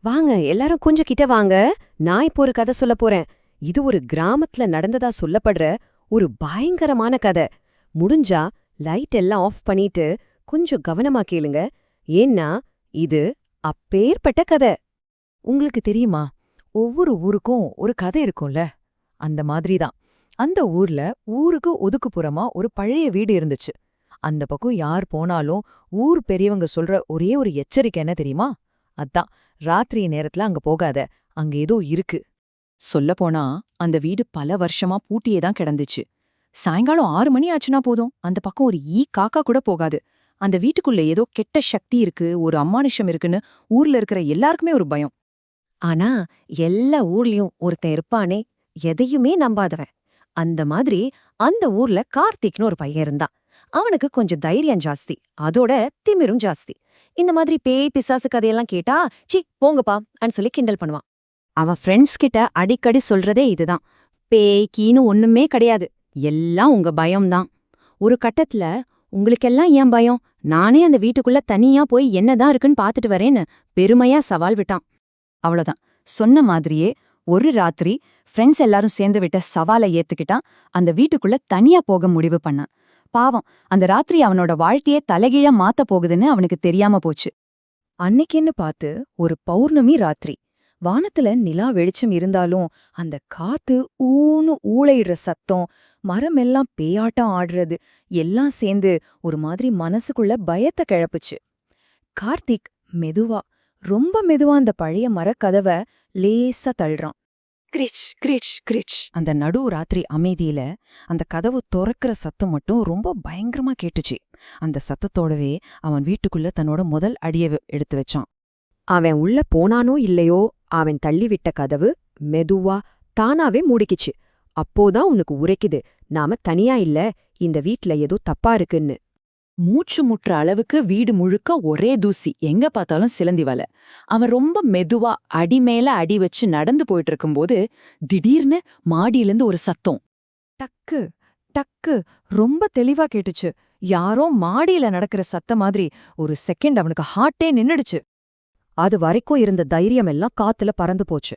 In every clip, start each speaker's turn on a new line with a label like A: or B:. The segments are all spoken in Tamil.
A: வாங்க எல்லாரும் கொஞ்சம் கிட்ட வாங்க. நான் இப்போ ஒரு கதை சொல்லப் போறேன். இது ஒரு கிராமத்துல நடந்ததா சொல்லப்படுற ஒரு பயங்கரமான கதை. முடிஞ்சா லைட் எல்லாம் ஆஃப் பண்ணிட்டு கொஞ்சம் கவனமா கேளுங்க. ஏன்னா இது அப்பேற்பட்ட கதை.
B: உங்களுக்கு தெரியுமா, ஒவ்வொரு ஊருக்கும் ஒரு கதை இருக்கும்ல, அந்த மாதிரி தான். அந்த ஊர்ல ஊருக்கு ஒதுக்குப்புறமா ஒரு பழைய வீடு இருந்துச்சு. அந்த பக்கம் யார் போனாலும் ஊர் பெரியவங்க சொல்ற ஒரே ஒரு எச்சரிக்கை என்ன தெரியுமா? அதான், ராத்திரி நேரத்துல அங்க போகாத, அங்க ஏதோ இருக்கு. சொல்லப்போனா அந்த வீடு பல வருஷமா பூட்டியே தான் கிடந்துச்சு. சாயங்காலம் 6 மணி ஆச்சுன்னா போதும், அந்த பக்கம் ஒரு காக்கா கூட போகாது. அந்த வீட்டுக்குள்ள ஏதோ கெட்ட சக்தி இருக்கு, ஒரு அமானுஷம் இருக்குன்னு ஊர்ல இருக்கிற எல்லாருக்குமே ஒரு பயம்.
A: ஆனா எல்லா ஊர்லயும் ஒருத்தன் இருப்பானே, எதையுமே நம்பாதவன். அந்த மாதிரி அந்த ஊர்ல கார்த்திக்னு ஒரு பையன் இருந்தான். அவனுக்கு கொஞ்சம் தைரியம் ஜாஸ்தி, அதோட திமிரும் ஜாஸ்தி. இந்த மாதிரி பேய் பிசாசு கதையெல்லாம் கேட்டா சி போங்கப்பா அன்னு சொல்லி கிண்டல் பண்ணுவான். அவன் ஃப்ரெண்ட்ஸ் கிட்ட அடிக்கடி சொல்றதே இதுதான்: பேய் கீன்னு ஒண்ணுமே கிடையாது, எல்லாம் உங்க பயம்தான். ஒரு கட்டத்துல உங்களுக்கெல்லாம் ஏன் பயம், நானே அந்த வீட்டுக்குள்ள தனியா போய் என்னதான் இருக்குன்னு பாத்துட்டு வரேன்னு பெருமையா சவால் விட்டான். அவ்வளவுதான், சொன்ன மாதிரியே ஒரு ராத்திரி ஃப்ரெண்ட்ஸ் எல்லாரும் சேர்ந்து விட்ட சவாலை ஏத்துக்கிட்டான். அந்த வீட்டுக்குள்ள தனியா போக முடிவு பண்ணான். பாவம், அந்த ராத்திரி அவனோட வாழ்க்கையே தலைகீழா மாத்த போகுதுன்னு அவனுக்கு தெரியாம போச்சு.
B: அன்னைக்குன்னு பார்த்து ஒரு பௌர்ணமி ராத்திரி. வானத்துல நிலா வெளிச்சம் இருந்தாலும் அந்த காத்து ஊன்னு ஊளையிடுற சத்தம், மரமெல்லாம் பேயாட்டம் ஆடுறது எல்லாம் சேர்ந்து ஒரு மாதிரி மனசுக்குள்ள பயத்தை கிளப்புச்சு. கார்த்திக் மெதுவா, ரொம்ப மெதுவா அந்த பழைய மரக்கதவை லேசா தள்ளுறான். கிரிச் கிரிச் கிரிச். அந்த நடு ராத்திரி அமைதியில அந்த கதவு தொறக்கிற சத்தம் மட்டும் ரொம்ப பயங்கரமா கேட்டுச்சு. அந்த சத்தத்தோடவே அவன் வீட்டுக்குள்ள தன்னோட முதல் அடியை எடுத்து வச்சான்.
A: அவன் உள்ள போனானோ இல்லையோ, அவன் தள்ளிவிட்ட கதவு மெதுவா தானாவே மூடிக்கிச்சு. அப்போதான் உனக்கு உரைக்குது, நாம தனியா இல்ல, இந்த வீட்ல ஏதோ தப்பா இருக்குன்னு.
B: மூச்சு முட்டுற அளவுக்கு வீடு முழுக்க ஒரே தூசி, எங்க பார்த்தாலும் சிலந்தி வலை. அவன் ரொம்ப மெதுவா அடி மேல அடி வச்சு நடந்து போயிட்டு இருக்கும்போது திடீர்னு மாடியிலிருந்து ஒரு சத்தம். டக்கு டக்கு, ரொம்ப தெளிவா கேட்டுச்சு. யாரோ மாடியில நடக்கிற சத்த மாதிரி. ஒரு செகண்ட் அவனுக்கு ஹார்ட்டே நின்னுடுச்சு.
A: அது வரைக்கும் இருந்த தைரியம் எல்லாம் காத்துல பறந்து போச்சு.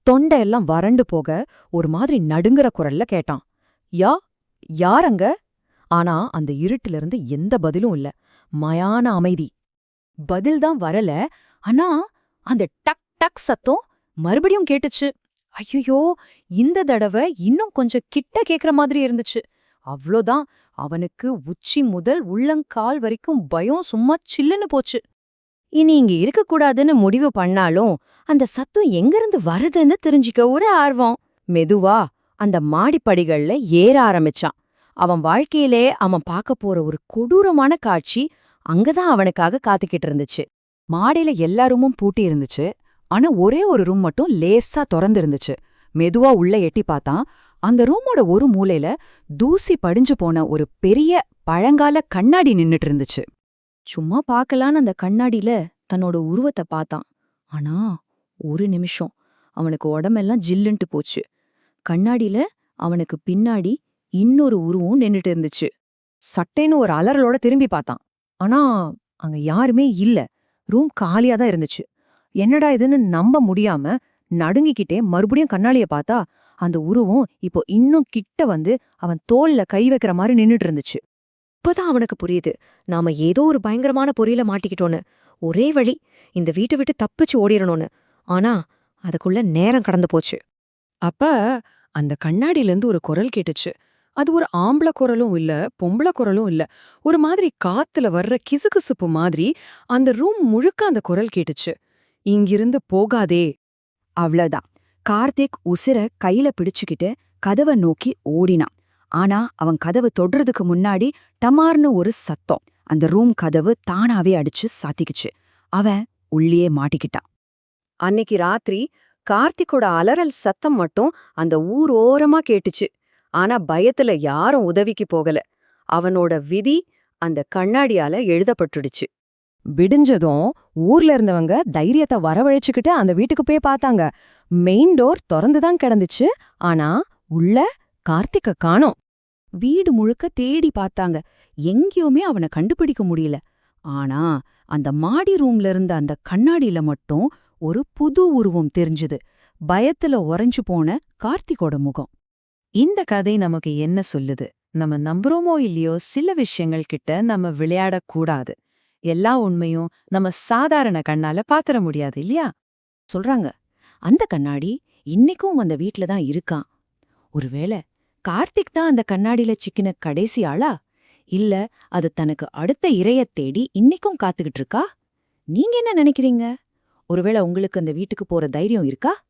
A: தொண்டையெல்லாம் வறண்டு போக ஒரு மாதிரி நடுங்குற குரல்ல கேட்டான், யாரங்க? ஆனா அந்த இருட்டிலிருந்து எந்த பதிலும் இல்ல. மயான அமைதி. பதில்தான் வரல, ஆனா அந்த டக் டக் சத்தம் மறுபடியும் கேட்டுச்சு. ஐயோ, இந்த தடவை இன்னும் கொஞ்சம் கிட்ட கேக்குற மாதிரி இருந்துச்சு. அவ்ளோதான், அவனுக்கு உச்சி முதல் உள்ளங்கால் வரைக்கும் பயம் சும்மா சில்லுன்னு போச்சு. இனி இங்க இருக்கக்கூடாதுன்னு முடிவு பண்ணாலும் அந்த சத்தம் எங்கிருந்து வருதுன்னு தெரிஞ்சுக்க ஒரு ஆர்வம். மெதுவா அந்த மாடிப்படிகள்ல ஏற ஆரம்பிச்சான். அவன் வாழ்க்கையிலே அவன் பார்க்க போற ஒரு கொடூரமான காட்சி அங்கதான் அவனுக்காக காத்துக்கிட்டு இருந்துச்சு.
B: மாடியில எல்லா ரூமும் பூட்டி இருந்துச்சு. ஆனா ஒரே ஒரு ரூம் மட்டும் லேசா திறந்து இருந்துச்சு. மெதுவா உள்ள எட்டி பார்த்தான். அந்த ரூமோட ஒரு மூலையில தூசி படிஞ்சு போன ஒரு பெரிய பழங்கால கண்ணாடி நின்னுட்டு இருந்துச்சு.
A: சும்மா பார்க்கலான்னு அந்த கண்ணாடியில தன்னோட உருவத்தை பார்த்தான். ஆனா ஒரு நிமிஷம் அவனுக்கு உடம்பெல்லாம் ஜில்லுன்ட்டு போச்சு. கண்ணாடியில அவனுக்கு பின்னாடி இன்னொரு உருவம் நின்னுட்டு இருந்துச்சு. சட்டேன்னு ஒரு அலறலோட திரும்பி பார்த்தான். ஆனா அங்க யாருமே இல்ல. ரூம் காலியா தான் இருந்துச்சு. என்னடா இதுன்னு நம்ப முடியாம நடுங்கிக்கிட்டே மறுபடியும் கண்ணாடிய பார்த்தா அந்த உருவம் இப்போ இன்னும் கிட்ட வந்து அவன் தோல்ல கை வைக்கிற மாதிரி நின்னுட்டு இருந்துச்சு. இப்பதான் அவனுக்கு புரியுது, நாம ஏதோ ஒரு பயங்கரமான பொறியில மாட்டிக்கிட்டோன்னு. ஒரே வழி, இந்த வீட்டை விட்டு தப்பிச்சு ஓடிரணும்னு. ஆனா அதுக்குள்ள நேரம் கடந்து போச்சு.
B: அப்ப அந்த கண்ணாடியிலேருந்து ஒரு குரல் கேட்டுச்சு. அது ஒரு ஆம்பள குரலும் இல்ல, பொம்பள குரலும் இல்ல. ஒரு மாதிரி காத்துல வர்ற கிசுகிசுப்பு மாதிரி அந்த ரூம் முழுக்க அந்த குரல் கேட்டுச்சு. இங்கிருந்து போகாதே.
A: அவ்வளவுதான், கார்த்திக் உசிர கையில பிடிச்சுக்கிட்டு கதவை நோக்கி ஓடினான். ஆனா அவன் கதவு தொடுறதுக்கு முன்னாடி டமார்னு ஒரு சத்தம். அந்த ரூம் கதவு தானாவே அடிச்சு சாத்திக்குச்சு. அவன் உள்ளே மாட்டிக்கிட்டான். அன்னைக்கு ராத்திரி கார்த்திக்கோட அலறல் சத்தம் மட்டும் அந்த ஊர் ஓரமா கேட்டுச்சு. ஆனா பயத்துல யாரும் உதவிக்கு போகல. அவனோட விதி அந்த கண்ணாடியால எழுதப்பட்டுடுச்சு. விடிஞ்சதும் ஊர்ல இருந்தவங்க தைரியத்தை வரவழைச்சுக்கிட்டு அந்த வீட்டுக்கு போய் பார்த்தாங்க. மெயின் டோர் திறந்துதான் கிடந்துச்சு. ஆனா உள்ள கார்த்திக்க காணோம். வீடு முழுக்க தேடி பார்த்தாங்க, எங்கேயுமே அவனை கண்டுபிடிக்க முடியல. ஆனா அந்த மாடி ரூம்ல இருந்த அந்த கண்ணாடியில மட்டும் ஒரு புது உருவம் தெரிஞ்சுது. பயத்துல உறைஞ்சு போன கார்த்திகோட முகம். இந்த கதை நமக்கு என்ன சொல்லுது? நம்ம நம்புறோமோ இல்லையோ, சில விஷயங்கள் கிட்ட நம்ம விளையாடக்கூடாது. எல்லா உண்மையும் நம்ம சாதாரண கண்ணால பாத்திர முடியாது இல்லையா?
B: சொல்றாங்க, அந்த கண்ணாடி இன்னைக்கும் அந்த வீட்ல தான் இருக்கான். ஒருவேளை கார்த்திக் தான் அந்த கண்ணாடியில சிக்கின கடைசி ஆளா? இல்ல அது தனக்கு அடுத்த இரையத் தேடி இன்னைக்கும் காத்துக்கிட்டு இருக்கா? நீங்க என்ன நினைக்கிறீங்க? ஒருவேளை உங்களுக்கு அந்த வீட்டுக்கு போற தைரியம் இருக்கா?